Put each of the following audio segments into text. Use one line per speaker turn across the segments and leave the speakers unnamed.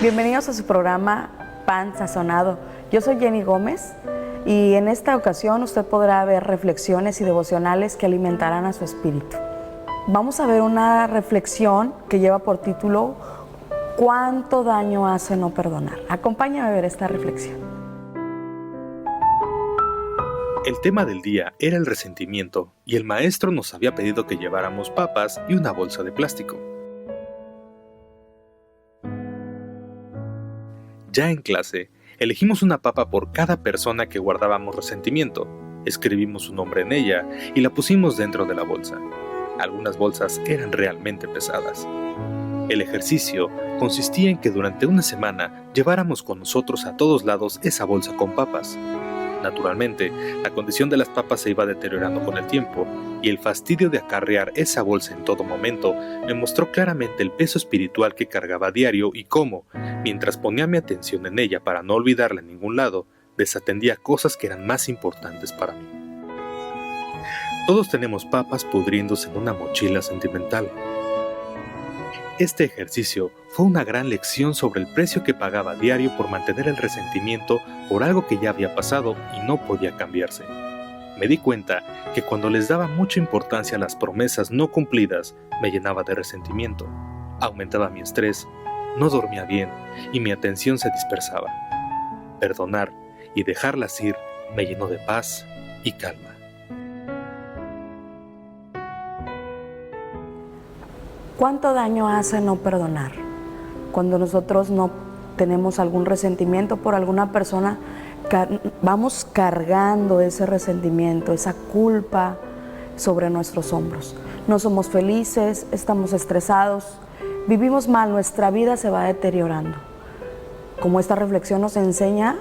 Bienvenidos a su programa Pan Sazonado. Yo soy Jenny Gómez y en esta ocasión usted podrá ver reflexiones y devocionales que alimentarán a su espíritu. Vamos a ver una reflexión que lleva por título ¿Cuánto daño hace no perdonar? Acompáñame a ver esta reflexión.
El tema del día era el resentimiento y el maestro nos había pedido que lleváramos papas y una bolsa de plástico. Ya en clase, elegimos una papa por cada persona que guardábamos resentimiento, escribimos su nombre en ella y la pusimos dentro de la bolsa. Algunas bolsas eran realmente pesadas. El ejercicio consistía en que durante una semana lleváramos con nosotros a todos lados esa bolsa con papas. Naturalmente, la condición de las papas se iba deteriorando con el tiempo y el fastidio de acarrear esa bolsa en todo momento me mostró claramente el peso espiritual que cargaba a diario y cómo, mientras ponía mi atención en ella para no olvidarla en ningún lado, desatendía cosas que eran más importantes para mí. Todos tenemos papas pudriéndose en una mochila sentimental. Este ejercicio fue una gran lección sobre el precio que pagaba a diario por mantener el resentimiento por algo que ya había pasado y no podía cambiarse. Me di cuenta que cuando les daba mucha importancia a las promesas no cumplidas, me llenaba de resentimiento, aumentaba mi estrés, no dormía bien y mi atención se dispersaba. Perdonar y dejarlas ir me llenó de paz y calma.
¿Cuánto daño hace no perdonar? Cuando nosotros no tenemos algún resentimiento por alguna persona, vamos cargando ese resentimiento, esa culpa sobre nuestros hombros. No somos felices, estamos estresados, vivimos mal, nuestra vida se va deteriorando. Como esta reflexión nos enseña,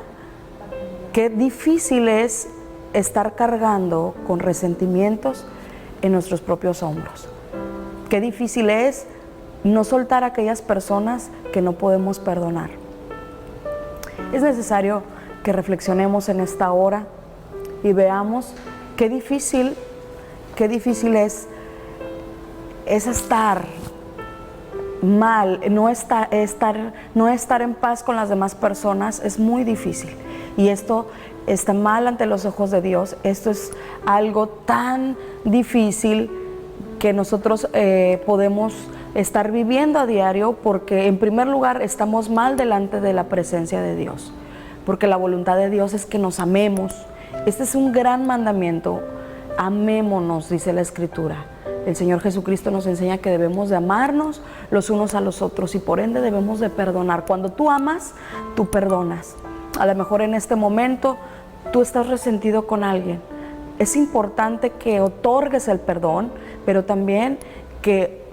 qué difícil es estar cargando con resentimientos en nuestros propios hombros. Qué difícil es no soltar a aquellas personas que no podemos perdonar. Es necesario que reflexionemos en esta hora y veamos qué difícil es estar mal, no estar en paz con las demás personas. Es muy difícil y esto está mal ante los ojos de Dios. Esto es algo tan difícil que nosotros podemos estar viviendo a diario, porque en primer lugar estamos mal delante de la presencia de Dios, porque la voluntad de Dios es que nos amemos. Este es un gran mandamiento: amémonos, dice la Escritura. El Señor Jesucristo nos enseña que debemos de amarnos los unos a los otros y por ende debemos de perdonar. Cuando tú amas, tú perdonas. A lo mejor en este momento tú estás resentido con alguien. Es importante que otorgues el perdón, pero también que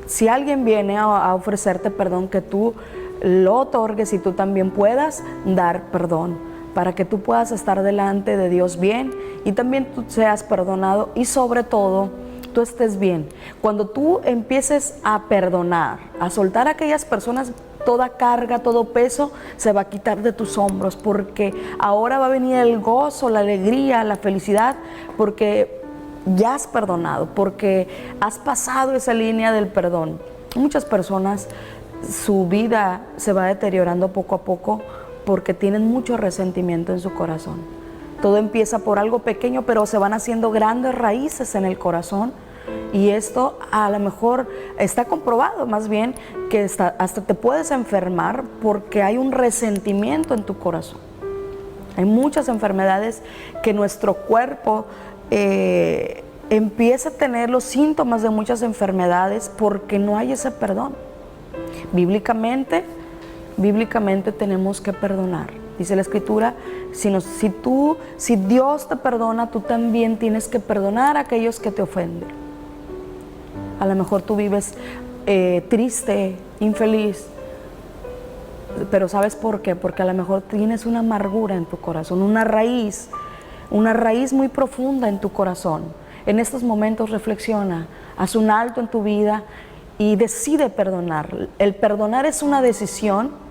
si alguien viene a ofrecerte perdón, que tú lo otorgues y tú también puedas dar perdón, para que tú puedas estar delante de Dios bien y también tú seas perdonado y sobre todo tú estés bien. Cuando tú empieces a perdonar, a soltar a aquellas personas, toda carga, todo peso se va a quitar de tus hombros, porque ahora va a venir el gozo, la alegría, la felicidad, porque ya has perdonado, porque has pasado esa línea del perdón. Muchas personas, su vida se va deteriorando poco a poco porque tienen mucho resentimiento en su corazón. Todo empieza por algo pequeño, pero se van haciendo grandes raíces en el corazón. Y esto a lo mejor está comprobado, más bien, que hasta te puedes enfermar porque hay un resentimiento en tu corazón. Hay muchas enfermedades que nuestro cuerpo empieza a tener los síntomas de muchas enfermedades porque no hay ese perdón. Bíblicamente tenemos que perdonar. Dice la Escritura, si Dios te perdona, tú también tienes que perdonar a aquellos que te ofenden. A lo mejor tú vives triste, infeliz, pero ¿sabes por qué? Porque a lo mejor tienes una amargura en tu corazón, una raíz muy profunda en tu corazón. En estos momentos reflexiona, haz un alto en tu vida y decide perdonar. El perdonar es una decisión.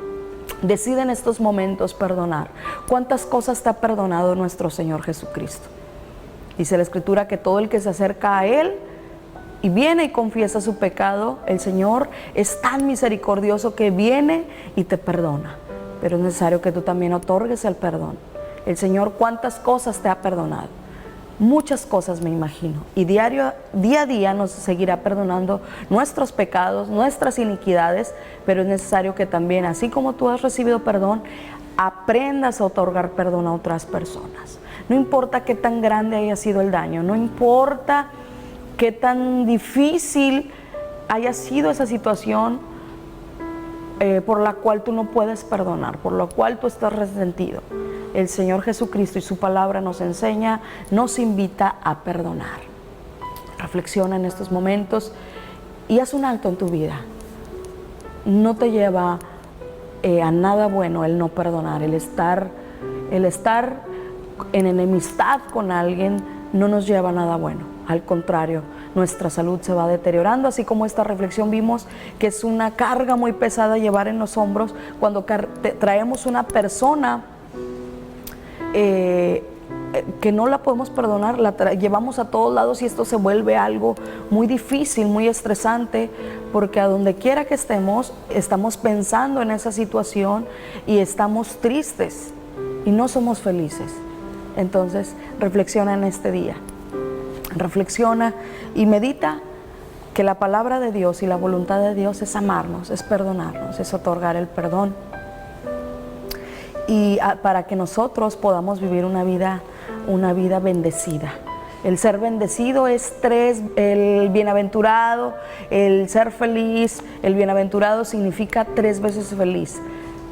Decide en estos momentos perdonar. ¿Cuántas cosas te ha perdonado nuestro Señor Jesucristo? Dice la Escritura que todo el que se acerca a Él y viene y confiesa su pecado, el Señor es tan misericordioso que viene y te perdona. Pero es necesario que tú también otorgues el perdón. El Señor, ¿cuántas cosas te ha perdonado? Muchas cosas, me imagino. Y día a día nos seguirá perdonando nuestros pecados, nuestras iniquidades, pero es necesario que también, así como tú has recibido perdón, aprendas a otorgar perdón a otras personas. No importa qué tan grande haya sido el daño, no importa qué tan difícil haya sido esa situación por la cual tú no puedes perdonar, por la cual tú estás resentido. El Señor Jesucristo y su palabra nos enseña, nos invita a perdonar. Reflexiona en estos momentos y haz un alto en tu vida. No te lleva a nada bueno el no perdonar, el estar en enemistad con alguien no nos lleva a nada bueno. Al contrario, nuestra salud se va deteriorando, así como esta reflexión vimos que es una carga muy pesada llevar en los hombros cuando traemos una persona que no la podemos perdonar, la llevamos a todos lados y esto se vuelve algo muy difícil, muy estresante, porque a donde quiera que estemos pensando en esa situación y estamos tristes y no somos felices. Entonces reflexiona en este día, reflexiona y medita que la palabra de Dios y la voluntad de Dios es amarnos, es perdonarnos, es otorgar el perdón, y para que nosotros podamos vivir una vida bendecida. El ser bendecido es el bienaventurado, el ser feliz. El bienaventurado significa 3 veces feliz.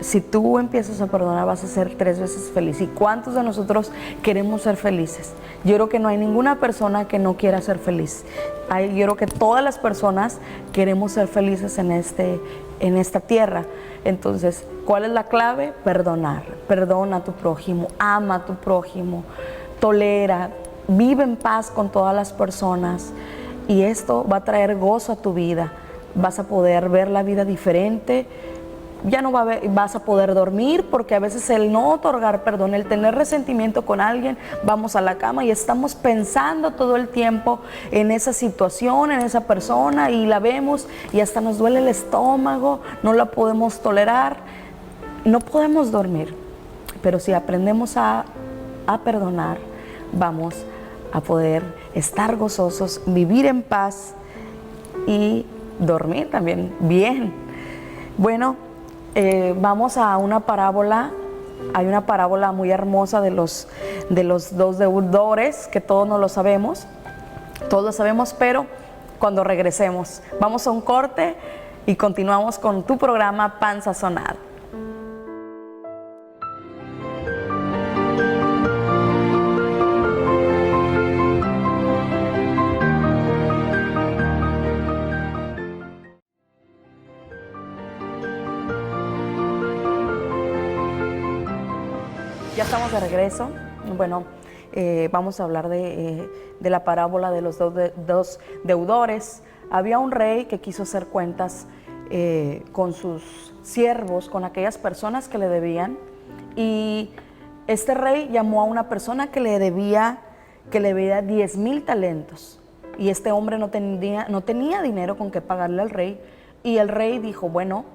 Si tú empiezas a perdonar, vas a ser 3 veces feliz. ¿Y cuántos de nosotros queremos ser felices? Yo creo que no hay ninguna persona que no quiera ser feliz. Yo creo que todas las personas queremos ser felices en esta tierra. Entonces, ¿cuál es la clave? Perdonar. Perdona a tu prójimo, ama a tu prójimo, tolera, vive en paz con todas las personas. Y esto va a traer gozo a tu vida. Vas a poder ver la vida diferente. Ya no vas a poder dormir, porque a veces el no otorgar perdón, el tener resentimiento con alguien, vamos a la cama y estamos pensando todo el tiempo en esa situación, en esa persona, y la vemos y hasta nos duele el estómago, no la podemos tolerar, no podemos dormir. Pero si aprendemos a perdonar, vamos a poder estar gozosos, vivir en paz y dormir también bien. Bueno, vamos a una parábola. Hay una parábola muy hermosa de los 2 deudores, que todos lo sabemos, pero cuando regresemos vamos a un corte y continuamos con tu programa Pan Sazonado. Ya estamos de regreso. Bueno, vamos a hablar de la parábola de los dos deudores. Había un rey que quiso hacer cuentas con sus siervos, con aquellas personas que le debían, y este rey llamó a una persona que le debía 10,000 talentos, y este hombre no tenía dinero con que pagarle al rey, y el rey dijo, bueno,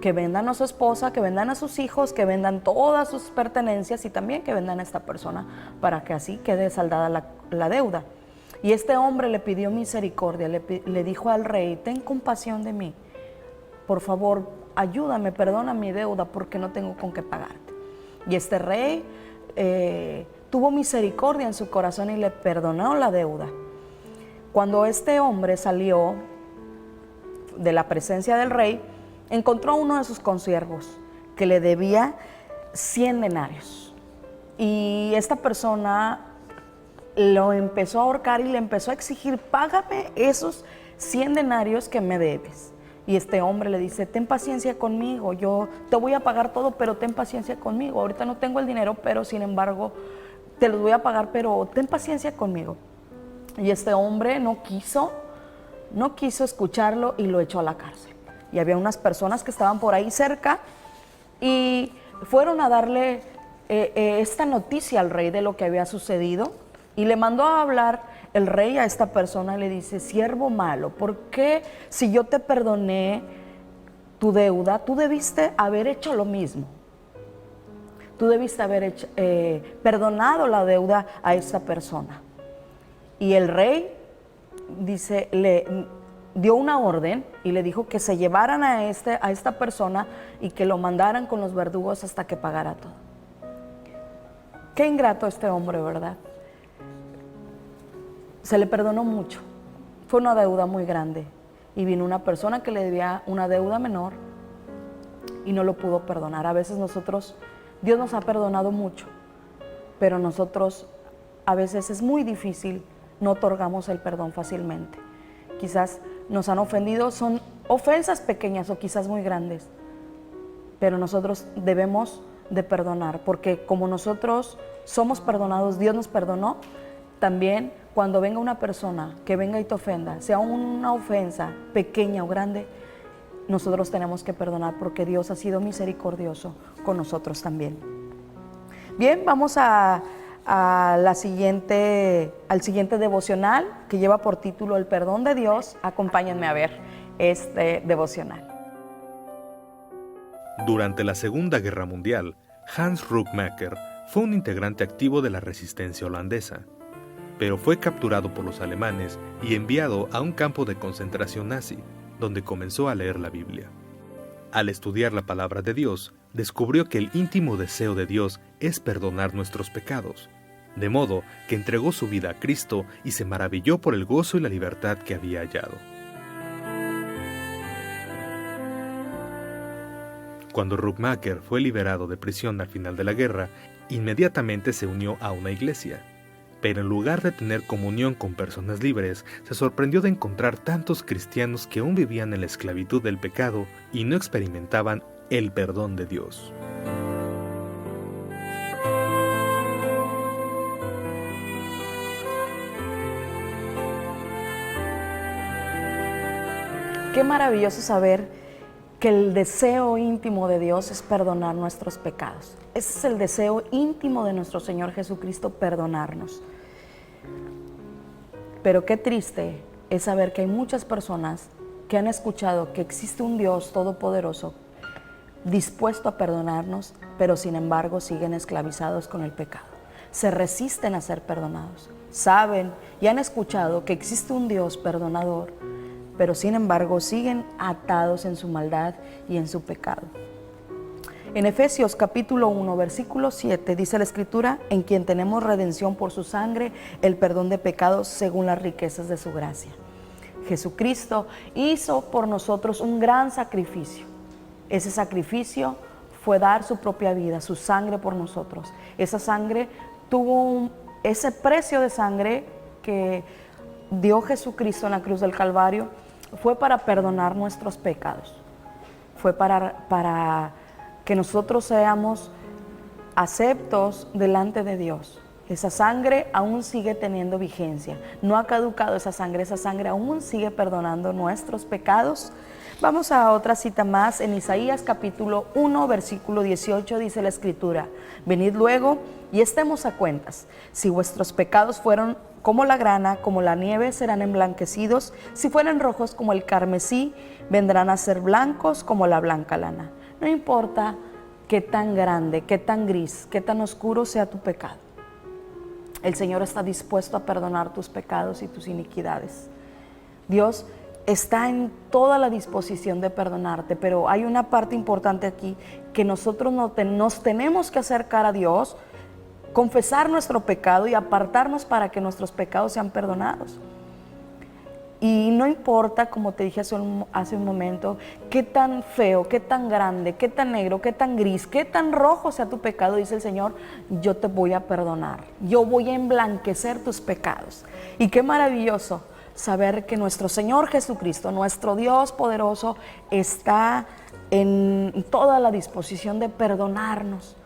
que vendan a su esposa, que vendan a sus hijos, que vendan todas sus pertenencias y también que vendan a esta persona para que así quede saldada la deuda. Y este hombre le pidió misericordia, le dijo al rey, ten compasión de mí, por favor, ayúdame, perdona mi deuda porque no tengo con qué pagarte. Y este rey tuvo misericordia en su corazón y le perdonó la deuda. Cuando este hombre salió de la presencia del rey, encontró a uno de sus consiervos que le debía 100 denarios. Y esta persona lo empezó a ahorcar y le empezó a exigir, págame esos 100 denarios que me debes. Y este hombre le dice, ten paciencia conmigo, yo te voy a pagar todo, pero ten paciencia conmigo. Ahorita no tengo el dinero, pero sin embargo te los voy a pagar, pero ten paciencia conmigo. Y este hombre no quiso escucharlo y lo echó a la cárcel. Y había unas personas que estaban por ahí cerca y fueron a darle esta noticia al rey de lo que había sucedido, y le mandó a hablar el rey a esta persona le dice: siervo malo, ¿por qué si yo te perdoné tu deuda, tú debiste haber hecho lo mismo? Tú debiste haber perdonado la deuda a esa persona. Y el rey le dio una orden y le dijo que se llevaran a esta persona y que lo mandaran con los verdugos hasta que pagara todo. Qué ingrato este hombre, ¿verdad? Se le perdonó mucho. Fue una deuda muy grande. Y vino una persona que le debía una deuda menor y no lo pudo perdonar. A veces Dios nos ha perdonado mucho, pero nosotros a veces es muy difícil, no otorgamos el perdón fácilmente. Quizás nos han ofendido, son ofensas pequeñas o quizás muy grandes, pero nosotros debemos de perdonar, porque como nosotros somos perdonados, Dios nos perdonó. También cuando venga una persona que venga y te ofenda, sea una ofensa pequeña o grande, nosotros tenemos que perdonar, porque Dios ha sido misericordioso con nosotros también. Bien, vamos al siguiente devocional, que lleva por título El perdón de Dios. Acompáñenme a ver este devocional.
Durante la Segunda Guerra Mundial, Hans Ruckmacher fue un integrante activo de la resistencia holandesa, pero fue capturado por los alemanes y enviado a un campo de concentración nazi, donde comenzó a leer la Biblia. Al estudiar la palabra de Dios, descubrió que el íntimo deseo de Dios es perdonar nuestros pecados, de modo que entregó su vida a Cristo y se maravilló por el gozo y la libertad que había hallado. Cuando Ruckmacher fue liberado de prisión al final de la guerra, inmediatamente se unió a una iglesia. Pero en lugar de tener comunión con personas libres, se sorprendió de encontrar tantos cristianos que aún vivían en la esclavitud del pecado y no experimentaban el perdón de Dios.
Qué maravilloso saber que el deseo íntimo de Dios es perdonar nuestros pecados. Ese es el deseo íntimo de nuestro Señor Jesucristo, perdonarnos. Pero qué triste es saber que hay muchas personas que han escuchado que existe un Dios todopoderoso dispuesto a perdonarnos, pero sin embargo siguen esclavizados con el pecado. Se resisten a ser perdonados. Saben y han escuchado que existe un Dios perdonador, pero sin embargo siguen atados en su maldad y en su pecado. En Efesios capítulo 1, versículo 7 dice la Escritura: en quien tenemos redención por su sangre, el perdón de pecados según las riquezas de su gracia. Jesucristo hizo por nosotros un gran sacrificio. Ese sacrificio fue dar su propia vida, su sangre por nosotros. Esa sangre ese precio de sangre que dio Jesucristo en la cruz del Calvario, fue para perdonar nuestros pecados. Fue para que nosotros seamos aceptos delante de Dios. Esa sangre aún sigue teniendo vigencia. No ha caducado esa sangre aún sigue perdonando nuestros pecados. Vamos a otra cita más. En Isaías capítulo 1, versículo 18 dice la Escritura: venid luego y estemos a cuentas. Si vuestros pecados fueron como la grana, como la nieve, serán emblanquecidos. Si fueran rojos como el carmesí, vendrán a ser blancos como la blanca lana. No importa qué tan grande, qué tan gris, qué tan oscuro sea tu pecado. El Señor está dispuesto a perdonar tus pecados y tus iniquidades. Dios está en toda la disposición de perdonarte, pero hay una parte importante aquí, que nosotros nos tenemos que acercar a Dios, confesar nuestro pecado y apartarnos para que nuestros pecados sean perdonados. Y no importa, como te dije hace un momento, qué tan feo, qué tan grande, qué tan negro, qué tan gris, qué tan rojo sea tu pecado, dice el Señor: yo te voy a perdonar, yo voy a emblanquecer tus pecados. Y qué maravilloso saber que nuestro Señor Jesucristo, nuestro Dios poderoso, está en toda la disposición de perdonarnos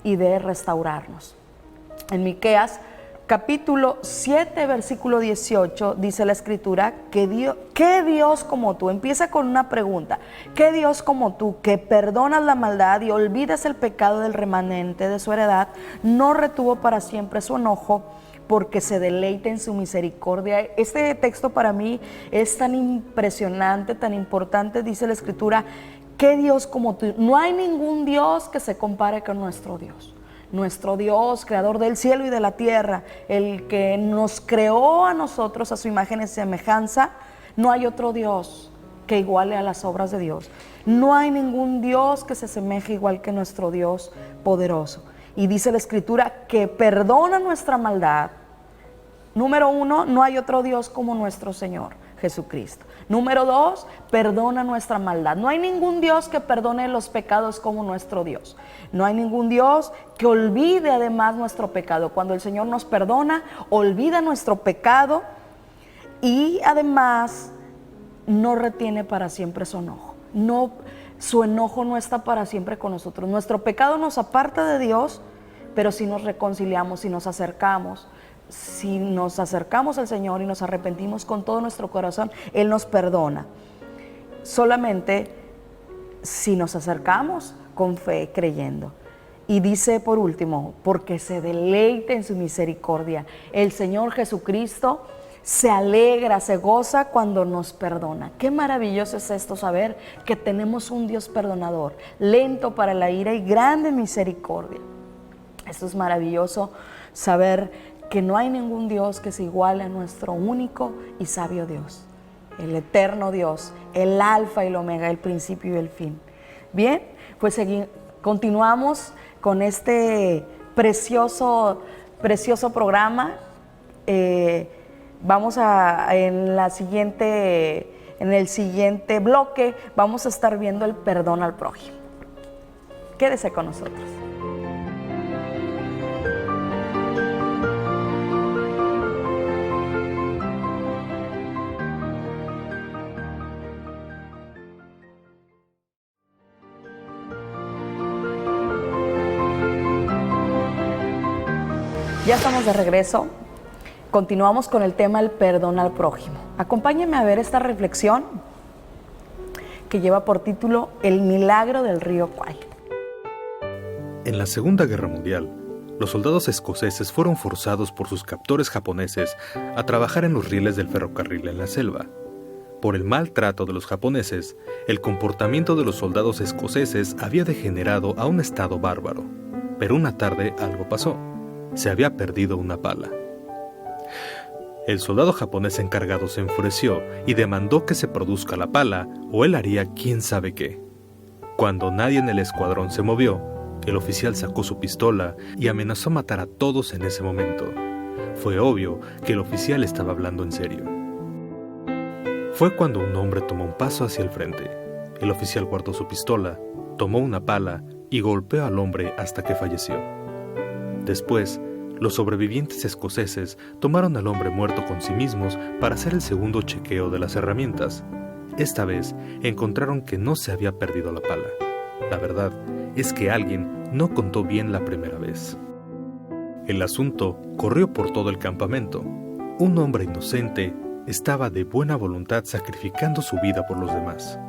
y de restaurarnos. En Miqueas capítulo 7, versículo 18, dice la Escritura que ¿qué Dios como tú? Empieza con una pregunta. ¿Qué Dios como tú, que perdonas la maldad y olvidas el pecado del remanente de su heredad, no retuvo para siempre su enojo, porque se deleita en su misericordia. Este texto para mí es tan impresionante, tan importante. Dice la Escritura: ¿qué Dios como tú? No hay ningún Dios que se compare con nuestro Dios. Nuestro Dios, creador del cielo y de la tierra, el que nos creó a nosotros a su imagen y semejanza. No hay otro Dios que iguale a las obras de Dios. No hay ningún Dios que se asemeje igual que nuestro Dios poderoso. Y dice la Escritura que perdona nuestra maldad. Número 1, no hay otro Dios como nuestro Señor Jesucristo. Número 2, perdona nuestra maldad. No hay ningún Dios que perdone los pecados como nuestro Dios. No hay ningún Dios que olvide además nuestro pecado. Cuando el Señor nos perdona, olvida nuestro pecado y además no retiene para siempre su enojo. Su enojo no está para siempre con nosotros. Nuestro pecado nos aparta de Dios, pero si nos reconciliamos, si nos acercamos al Señor y nos arrepentimos con todo nuestro corazón, Él nos perdona. Solamente si nos acercamos con fe, creyendo. Y dice por último, porque se deleita en su misericordia. El Señor Jesucristo se alegra, se goza cuando nos perdona. Qué maravilloso es esto, saber que tenemos un Dios perdonador, lento para la ira y grande en misericordia. Esto es maravilloso, saber que no hay ningún Dios que se iguale a nuestro único y sabio Dios, el eterno Dios, el alfa y el omega, el principio y el fin. Bien, pues continuamos con este precioso programa. En el siguiente bloque vamos a estar viendo el perdón al prójimo. Quédese con nosotros. Ya estamos de regreso. Continuamos con el tema del perdón al prójimo. Acompáñenme a ver esta reflexión que lleva por título El milagro del río Kwai.
En la Segunda Guerra Mundial, los soldados escoceses fueron forzados por sus captores japoneses a trabajar en los rieles del ferrocarril en la selva. Por el maltrato de los japoneses, el comportamiento de los soldados escoceses había degenerado a un estado bárbaro. Pero una tarde algo pasó. Se había perdido una pala. El soldado japonés encargado se enfureció y demandó que se produzca la pala o él haría quién sabe qué. Cuando nadie en el escuadrón se movió, el oficial sacó su pistola y amenazó matar a todos en ese momento. Fue obvio que el oficial estaba hablando en serio. Fue cuando un hombre tomó un paso hacia el frente. El oficial guardó su pistola, tomó una pala y golpeó al hombre hasta que falleció. Después, los sobrevivientes escoceses tomaron al hombre muerto con sí mismos para hacer el segundo chequeo de las herramientas. Esta vez encontraron que no se había perdido la pala. La verdad es que alguien no contó bien la primera vez. El asunto corrió por todo el campamento. Un hombre inocente estaba de buena voluntad sacrificando su vida por los demás.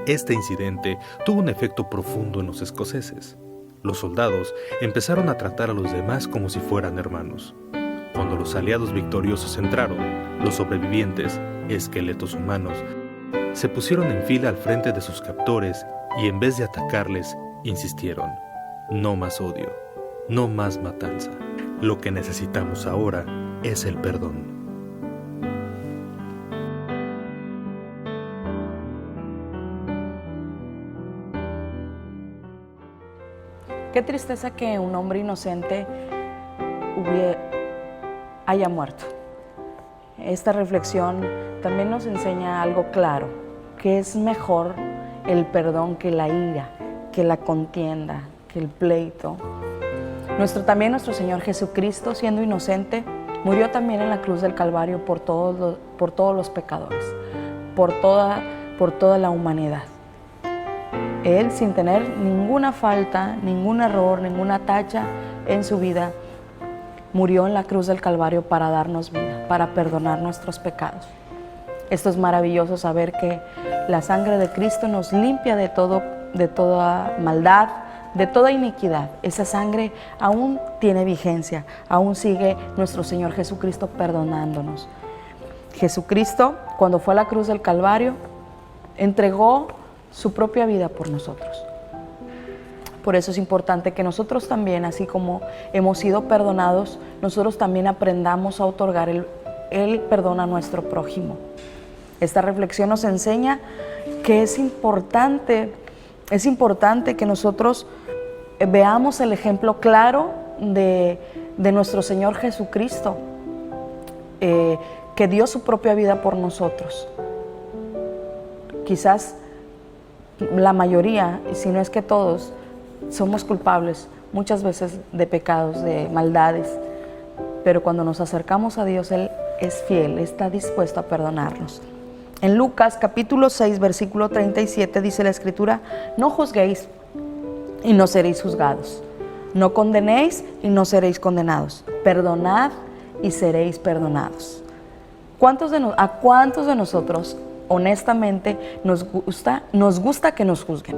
Este incidente tuvo un efecto profundo en los escoceses. Los soldados empezaron a tratar a los demás como si fueran hermanos. Cuando los aliados victoriosos entraron, los sobrevivientes, esqueletos humanos, se pusieron en fila al frente de sus captores y en vez de atacarles, insistieron: no más odio, no más matanza. Lo que necesitamos ahora es el perdón.
Qué tristeza que un hombre inocente haya muerto. Esta reflexión también nos enseña algo claro, que es mejor el perdón que la ira, que la contienda, que el pleito. También nuestro Señor Jesucristo, siendo inocente, murió también en la cruz del Calvario por todos los pecadores, por toda la humanidad. Él, sin tener ninguna falta, ningún error, ninguna tacha en su vida, murió en la cruz del Calvario para darnos vida, para perdonar nuestros pecados. Esto es maravilloso, saber que la sangre de Cristo nos limpia de toda maldad, de toda iniquidad. Esa sangre aún tiene vigencia, aún sigue nuestro Señor Jesucristo perdonándonos. Jesucristo, cuando fue a la cruz del Calvario, entregó su propia vida por nosotros. Por eso es importante que nosotros también, así como hemos sido perdonados, nosotros también aprendamos a otorgar el perdón a nuestro prójimo. Esta reflexión nos enseña que es importante que nosotros veamos el ejemplo claro de nuestro Señor Jesucristo, que dio su propia vida por nosotros. Quizás la mayoría, y si no es que todos, somos culpables muchas veces de pecados, de maldades, pero cuando nos acercamos a Dios, Él es fiel, está dispuesto a perdonarnos. En Lucas capítulo 6, versículo 37 dice la Escritura: no juzguéis y no seréis juzgados, no condenéis y no seréis condenados, perdonad y seréis perdonados. ¿A cuántos de nosotros honestamente nos gusta que nos juzguen?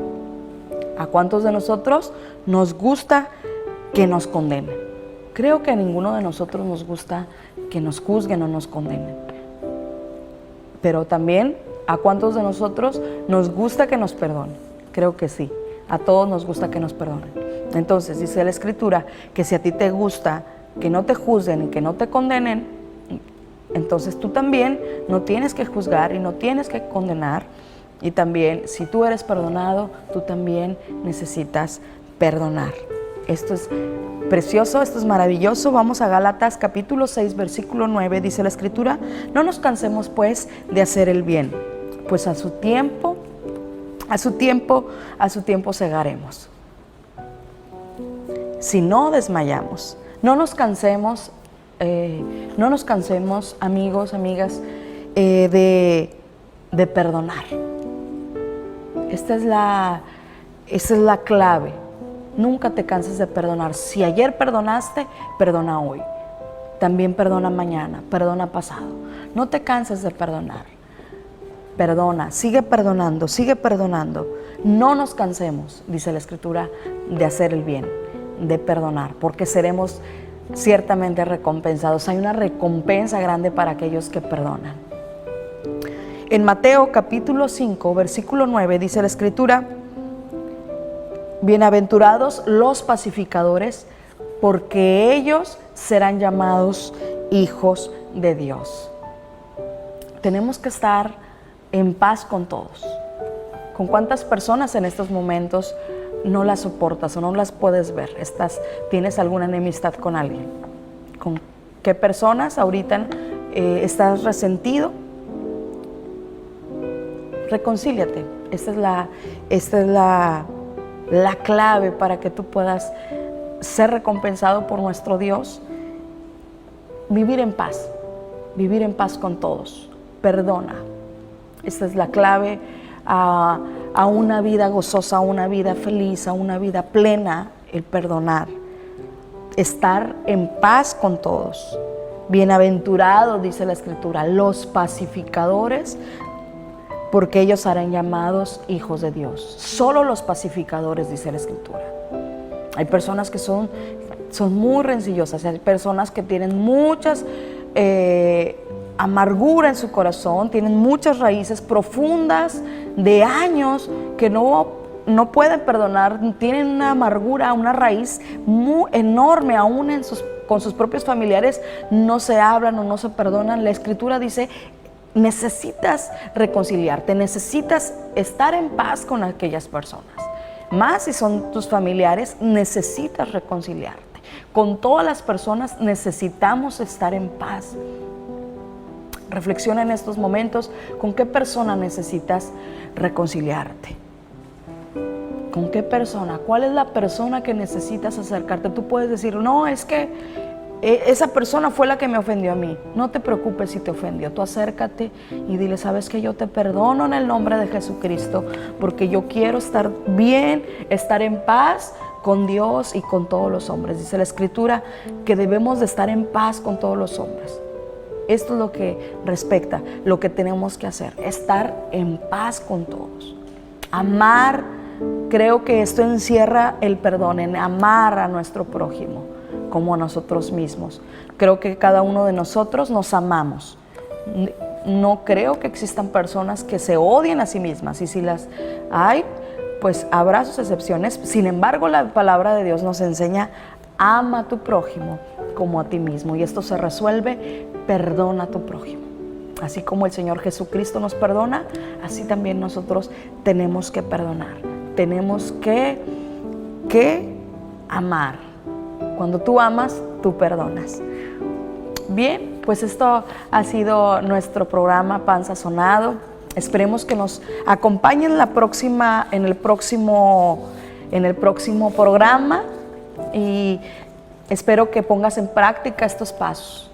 ¿A cuántos de nosotros nos gusta que nos condenen? Creo que a ninguno de nosotros nos gusta que nos juzguen o nos condenen. Pero también, ¿a cuántos de nosotros nos gusta que nos perdonen? Creo que sí, a todos nos gusta que nos perdonen. Entonces, dice la Escritura que si a ti te gusta que no te juzguen y que no te condenen, entonces tú también no tienes que juzgar y no tienes que condenar. Y también, si tú eres perdonado, tú también necesitas perdonar. Esto es precioso, esto es maravilloso. Vamos a Gálatas capítulo 6, versículo 9, dice la Escritura: no nos cansemos pues de hacer el bien, pues a su tiempo segaremos, si no desmayamos. No nos cansemos, amigos, amigas, de perdonar. Esta es la clave. Nunca te canses de perdonar. Si ayer perdonaste, perdona hoy. También perdona mañana, perdona pasado. No te canses de perdonar. Perdona, sigue perdonando, sigue perdonando. No nos cansemos, dice la Escritura, de hacer el bien, de perdonar, porque seremos ciertamente recompensados. Hay una recompensa grande para aquellos que perdonan. En Mateo capítulo 5, versículo 9, dice la Escritura: bienaventurados los pacificadores, porque ellos serán llamados hijos de Dios. Tenemos que estar en paz con todos. ¿Con cuántas personas en estos momentos no las soportas o no las puedes ver? ¿Tienes alguna enemistad con alguien? ¿Con qué personas ahorita estás resentido? Reconcíliate. Esta es la clave para que tú puedas ser recompensado por nuestro Dios. Vivir en paz con todos. Perdona. Esta es la clave a una vida gozosa, a una vida feliz, a una vida plena, el perdonar. Estar en paz con todos. Bienaventurados, dice la Escritura, los pacificadores, porque ellos serán llamados hijos de Dios. Solo los pacificadores, dice la Escritura. Hay personas que son muy rencillosas, hay personas que tienen muchas amargura en su corazón, tienen muchas raíces profundas de años que no pueden perdonar, tienen una amargura, una raíz muy enorme, aún con sus propios familiares no se hablan o no se perdonan. La Escritura dice: necesitas reconciliarte, necesitas estar en paz con aquellas personas. Más si son tus familiares, necesitas reconciliarte. Con todas las personas necesitamos estar en paz. Reflexiona en estos momentos, ¿con qué persona necesitas reconciliarte? ¿Con qué persona? ¿Cuál es la persona que necesitas acercarte? Tú puedes decir: no, es que esa persona fue la que me ofendió a mí. No te preocupes si te ofendió. Tú acércate y dile: sabes que yo te perdono en el nombre de Jesucristo, porque yo quiero estar bien, estar en paz con Dios y con todos los hombres. Dice la Escritura que debemos de estar en paz con todos los hombres. Esto es lo que respecta, lo que tenemos que hacer: estar en paz con todos. Amar creo que esto encierra el perdón, en amar a nuestro prójimo como a nosotros mismos. Creo que cada uno de nosotros nos amamos. No creo que existan personas que se odien a sí mismas, y si las hay, pues habrá sus excepciones. Sin embargo, la palabra de Dios nos enseña: ama a tu prójimo como a ti mismo, y esto se resuelve: perdona a tu prójimo. Así como el Señor Jesucristo nos perdona, así también nosotros tenemos que perdonar, tenemos que amar. Cuando tú amas, tú perdonas. Bien, pues esto ha sido nuestro programa Pan Sazonado. Esperemos que nos acompañen en el próximo programa, y espero que pongas en práctica estos pasos.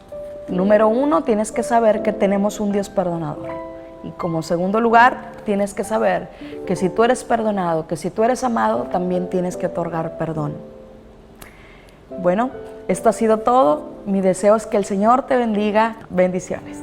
Número 1, tienes que saber que tenemos un Dios perdonador. Y como segundo lugar, tienes que saber que si tú eres perdonado, que si tú eres amado, también tienes que otorgar perdón. Bueno, esto ha sido todo. Mi deseo es que el Señor te bendiga. Bendiciones.